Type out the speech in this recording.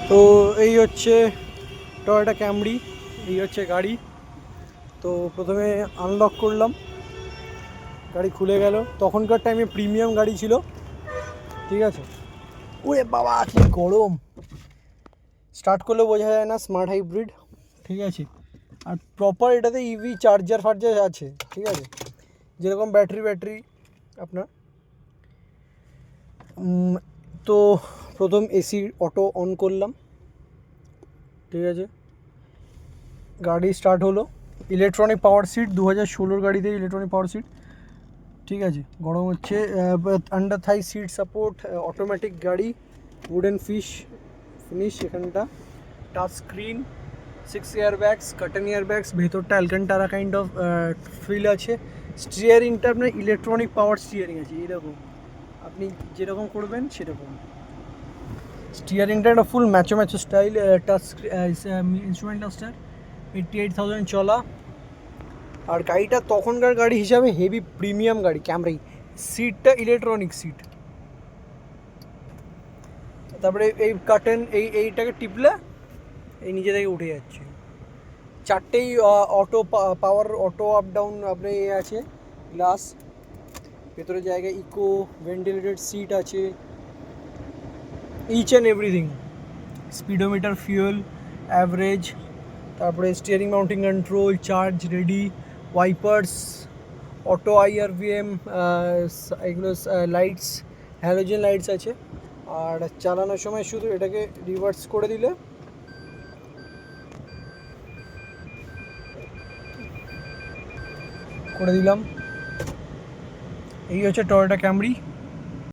তো এই হচ্ছে টয়োটা ক্যামরি, এই হচ্ছে গাড়ি। তো প্রথমে আনলক করলাম, গাড়ি খুলে গেল। তখনকার টাইমে প্রিমিয়াম গাড়ি ছিল, ঠিক আছে। ওরে বাবা কি গরম! স্টার্ট করলে বোঝা যায় না, স্মার্ট হাইব্রিড, ঠিক আছে। আর প্রপার এটাতে ইভি চার্জার ফার্জার আছে, ঠিক আছে, যেরকম ব্যাটারি আপনার। তো প্রথম এসি অটো অন করলাম, ঠিক আছে, গাড়ি স্টার্ট হলো। ইলেকট্রনিক পাওয়ার সিট, 2016 গাড়িতে ইলেকট্রনিক পাওয়ার সিট, ঠিক আছে। গরম হচ্ছে। আন্ডার থাই সিট সাপোর্ট, অটোমেটিক গাড়ি, উডেন ফিনিশ এখানটা, touch screen, 6 air bags, curtain air bags, ভেতরটা অ্যালকান্টারা কাইন্ড অফ ফিল আছে। স্টিয়ারিংটা আপনার ইলেকট্রনিক পাওয়ার স্টিয়ারিং আছে, এরকম আপনি যেরকম করবেন সেরকম। স্টিয়ারিংটা একটা full macho style, touch instrument cluster, 88,000 চলা। আর গাড়িটা তখনকার গাড়ি হিসাবে হেভি প্রিমিয়াম গাড়ি, ক্যামরি। সিটটা ইলেকট্রনিক সিট। তারপরে এই কার্টেন, এইটাকে টিপলে এই নিচে থেকে উঠে যাচ্ছে। চারটেই auto power, auto up down আপনার আছে, গ্লাস। ভেতরে জায়গায় ইকো ভেন্টিলেটেড সিট আছে, each and everything. Speedometer, fuel, average, তারপরে steering mounting control, charge ready, wipers, auto IRVM, এগুলো লাইটস, হ্যালোজেন লাইটস আছে। আর চালানোর সময় শুধু এটাকে রিভার্স করে দিলে, করে দিলাম। এই হচ্ছে টয়োটা ক্যামরি।